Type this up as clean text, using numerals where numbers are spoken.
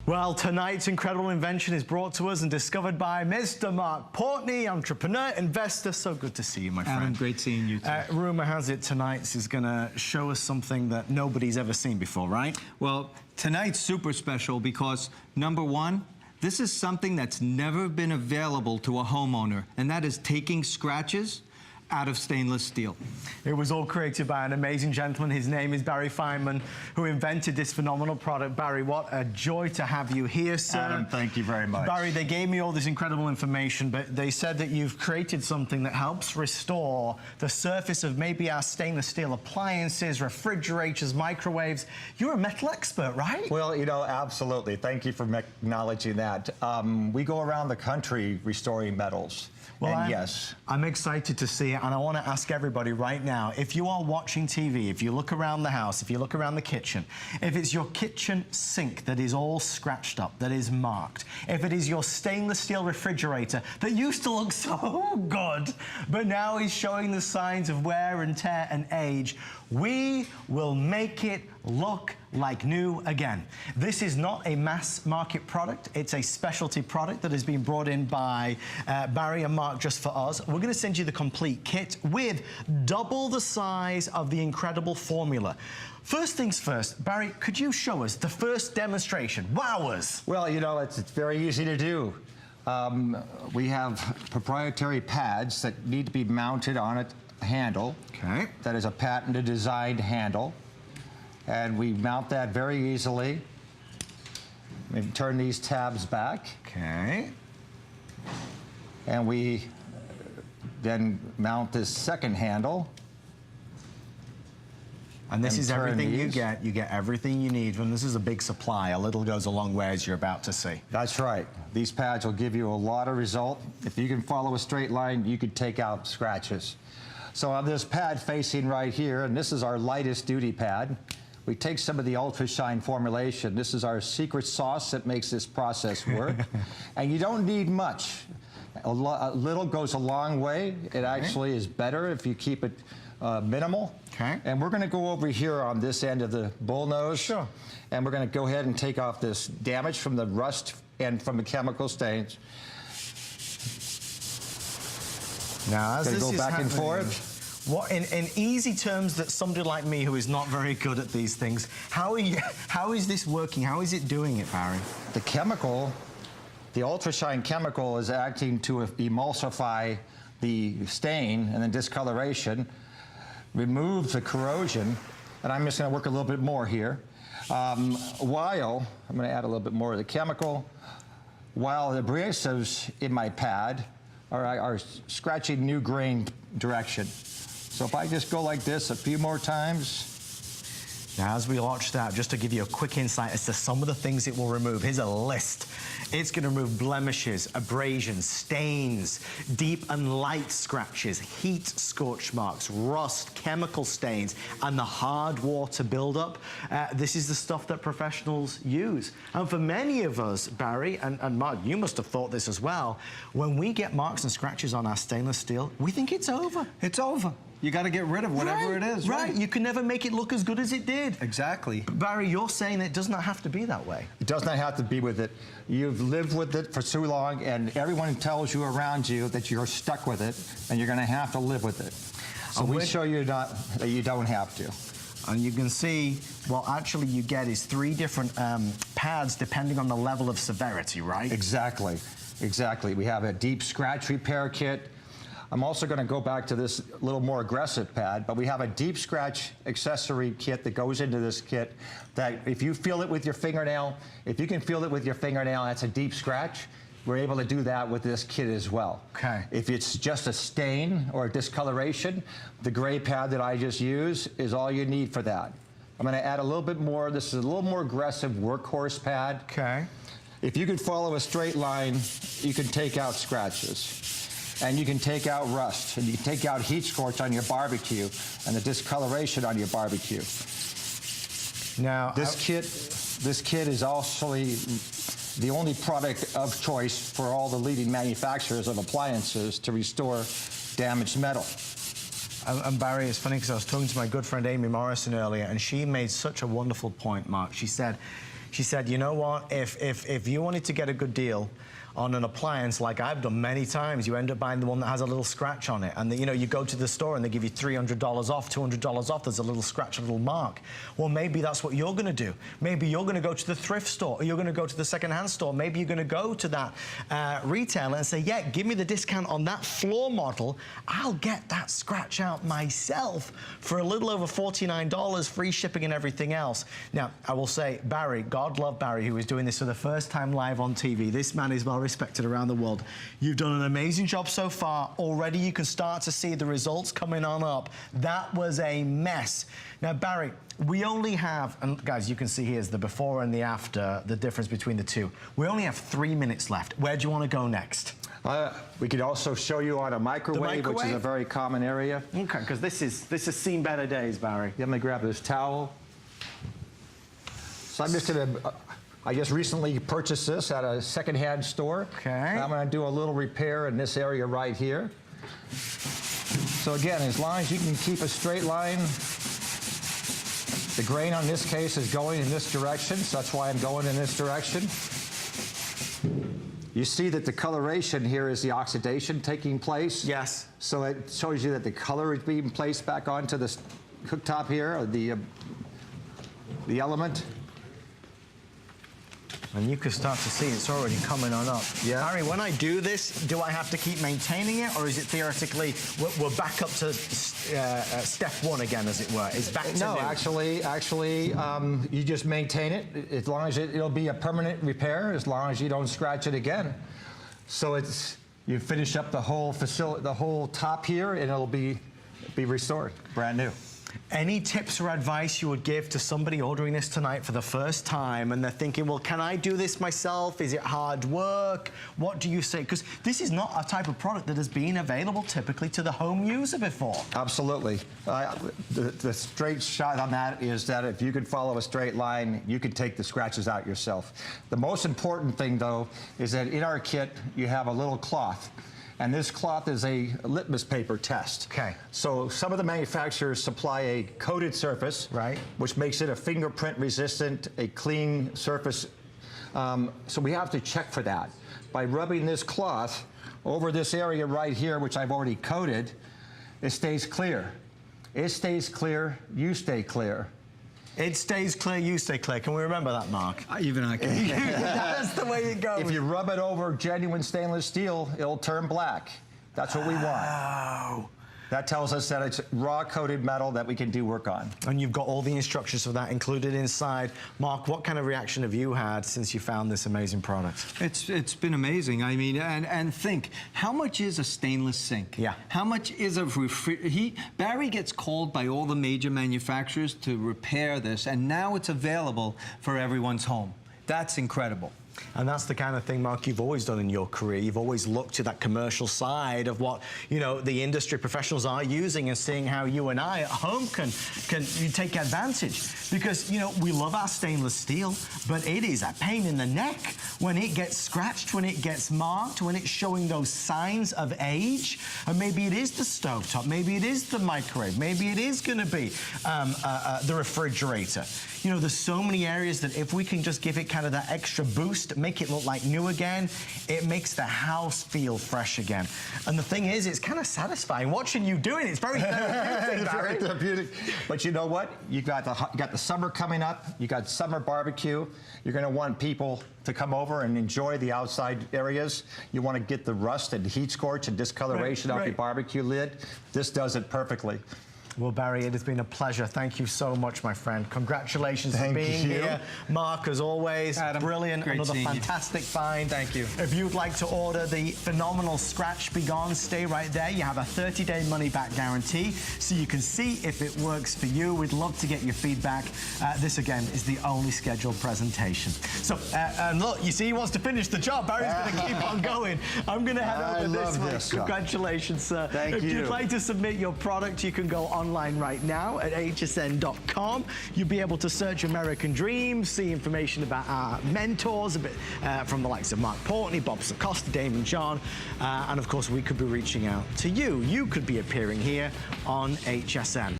Well, tonight's incredible invention is brought to us and discovered by Mr. Mark Portney, entrepreneur, investor. So good to see you, my friend. Adam, great seeing you too. Rumor has it tonight's is going to show us something that nobody's ever seen before, right? Well, tonight's super special because, number one, this is something that's never been available to a homeowner, and that is taking scratches out of stainless steel. It was all created by an amazing gentleman. His name is Barry Feinman, who invented this phenomenal product. Barry, what a joy to have you here, sir. Adam, thank you very much. Barry, they gave me all this incredible information, but they said that you've created something that helps restore the surface of maybe our stainless steel appliances, refrigerators, microwaves. You're a metal expert, right? Well, you know, absolutely. Thank you for acknowledging that. We go around the country restoring metals. Well, yes. I'm excited to see it, and I want to ask everybody right now, if you are watching TV, if you look around the house, if you look around the kitchen, if it's your kitchen sink that is all scratched up, that is marked, if it is your stainless steel refrigerator that used to look so good, but now is showing the signs of wear and tear and age, we will make it look like new again. This is not a mass market product. It's a specialty product that has been brought in by Barry and Mark just for us. We're going to send you the complete kit with double the size of the incredible formula. First things first, Barry, could you show us the first demonstration? Wow us! Well, you know, it's very easy to do. We have proprietary pads that need to be mounted on a handle. Okay. That is a patented designed handle. And we mount that very easily. We turn these tabs back. Okay. And we then mount this second handle. And this is everything you these. get. You get everything you need. And this is a big supply. A little goes a long way, as you're about to see. That's right. These pads will give you a lot of result. If you can follow a straight line, you could take out scratches. So on this pad facing right here, and this is our lightest duty pad, we take some of the ultra shine formulation. This is our secret sauce that makes this process work. And you don't need much. A little goes a long way. It actually is better if you keep it minimal. Okay. And we're going to go over here on this end of the bullnose. Sure. And we're going to go ahead and take off this damage from the rust and from the chemical stains. Now, as this go is back and happening, forth. What, in easy terms, that somebody like me who is not very good at these things, how is this working? How is it doing it, Barry? The chemical, the ultrashine chemical, is acting to emulsify the stain and the discoloration, remove the corrosion, and I'm just going to work a little bit more here. While I'm going to add a little bit more of the chemical, while the abrasives in my pad are scratching new grain direction. So if I just go like this a few more times. Now, as we watch that, just to give you a quick insight as to some of the things it will remove, here's a list. It's going to remove blemishes, abrasions, stains, deep and light scratches, heat scorch marks, rust, chemical stains, and the hard water buildup. This is the stuff that professionals use. And for many of us, Barry and Mark, you must have thought this as well, when we get marks and scratches on our stainless steel, we think it's over. It's over. You got to get rid of whatever it is. Right, you can never make it look as good as it did. Exactly. Barry, you're saying that it does not have to be that way. It does not have to be with it. You've lived with it for so long, and everyone tells you around you that you're stuck with it, and you're going to have to live with it. So we show you that you don't have to. And you can see, what actually you get is 3 different pads depending on the level of severity, right? Exactly, exactly. We have a deep scratch repair kit. I'm also going to go back to this little more aggressive pad, but we have a deep scratch accessory kit that goes into this kit that if you feel it with your fingernail, if you can feel it with your fingernail, that's a deep scratch. We're able to do that with this kit as well. Okay. If it's just a stain or a discoloration, the gray pad that I just used is all you need for that. I'm going to add a little bit more. This is a little more aggressive workhorse pad. Okay. If you can follow a straight line, you can take out scratches. And you can take out rust, and you can take out heat scorch on your barbecue and the discoloration on your barbecue. Now, this kit is also the only product of choice for all the leading manufacturers of appliances to restore damaged metal. And Barry, it's funny because I was talking to my good friend Amy Morrison earlier, and she made such a wonderful point, Mark. She said, She said, you know what, if you wanted to get a good deal on an appliance like I've done many times, you end up buying the one that has a little scratch on it. And, you know, you go to the store and they give you $300 off, $200 off, there's a little scratch, a little mark. Well, maybe that's what you're going to do. Maybe you're going to go to the thrift store, or you're going to go to the second-hand store. Maybe you're going to go to that retailer and say, yeah, give me the discount on that floor model. I'll get that scratch out myself for a little over $49, free shipping and everything else. Now, I will say, Barry, God love Barry, who is doing this for the first time live on TV. This man is well respected around the world. You've done an amazing job so far. Already you can start to see the results coming on up. That was a mess. Now, Barry, we only have, and guys, you can see here's the before and the after, the difference between the two. We only have 3 minutes left. Where do you want to go next? We could also show you on a microwave, which is a very common area. Okay, because this has seen better days, Barry. Let me grab this towel. So I'm just going to, I just recently purchased this at a second-hand store. Okay. I'm going to do a little repair in this area right here. So again, as long as you can keep a straight line, the grain on this case is going in this direction, so that's why I'm going in this direction. You see that the coloration here is the oxidation taking place. Yes. So it shows you that the color is being placed back onto the cooktop here, or the element. And you can start to see it's already coming on up. Yeah. Harry, when I do this, do I have to keep maintaining it, or is it theoretically, we're back up to step one again, as it were? It's back to No, new. actually, you just maintain it. As long as it'll be a permanent repair, as long as you don't scratch it again. So you finish up the whole facility, the whole top here, and it'll be restored, brand new. Any tips or advice you would give to somebody ordering this tonight for the first time and they're thinking, well, can I do this myself? Is it hard work? What do you say? Because this is not a type of product that has been available typically to the home user before. Absolutely. The straight shot on that is that if you could follow a straight line, you could take the scratches out yourself. The most important thing, though, is that in our kit, you have a little cloth. And this cloth is a litmus paper test. Okay. So some of the manufacturers supply a coated surface, right, which makes it a fingerprint resistant, a clean surface. So we have to check for that. By rubbing this cloth over this area right here, which I've already coated, it stays clear. It stays clear, you stay clear. It stays clear, you stay clear. Can we remember that, Mark? Even I can. That's the way it goes. If you rub it over genuine stainless steel, it'll turn black. That's what we want. Wow. That tells us that it's raw coated metal that we can do work on. And you've got all the instructions for that included inside. Mark, what kind of reaction have you had since you found this amazing product? It's been amazing. I mean, and think, how much is a stainless sink? Yeah. How much is a Barry gets called by all the major manufacturers to repair this, and now it's available for everyone's home. That's incredible. And that's the kind of thing, Mark, you've always done in your career. You've always looked to that commercial side of what, you know, the industry professionals are using and seeing how you and I at home can take advantage. Because, you know, we love our stainless steel, but it is a pain in the neck when it gets scratched, when it gets marked, when it's showing those signs of age. And maybe it is the stovetop, maybe it is the microwave, maybe it is going to be the refrigerator. You know, there's so many areas that if we can just give it kind of that extra boost, make it look like new again, it makes the house feel fresh again. And the thing is, it's kind of satisfying watching you doing it. It's very therapeutic. It's very therapeutic. But you know what? You got the summer coming up. You got summer barbecue. You're going to want people to come over and enjoy the outside areas. You want to get the rust and heat scorch and discoloration off your barbecue lid. This does it perfectly. Well, Barry, it has been a pleasure. Thank you so much, my friend. Congratulations for being here. Mark, as always, Adam, brilliant. Another fantastic find. Thank you. If you'd like to order the phenomenal Scratch Be Gone, stay right there. You have a 30-day money-back guarantee, so you can see if it works for you. We'd love to get your feedback. This, again, is the only scheduled presentation. So, and look, you see he wants to finish the job. Barry's going to keep on going. I'm going to head over this way. Congratulations, sir. Thank you. If you'd like to submit your product, you can go online right now at hsn.com. You'll be able to search American Dreams, see information about our mentors, a bit from the likes of Mark Portney, Bob Sacosta, Damon John, and of course we could be reaching out to you. You could be appearing here on HSN.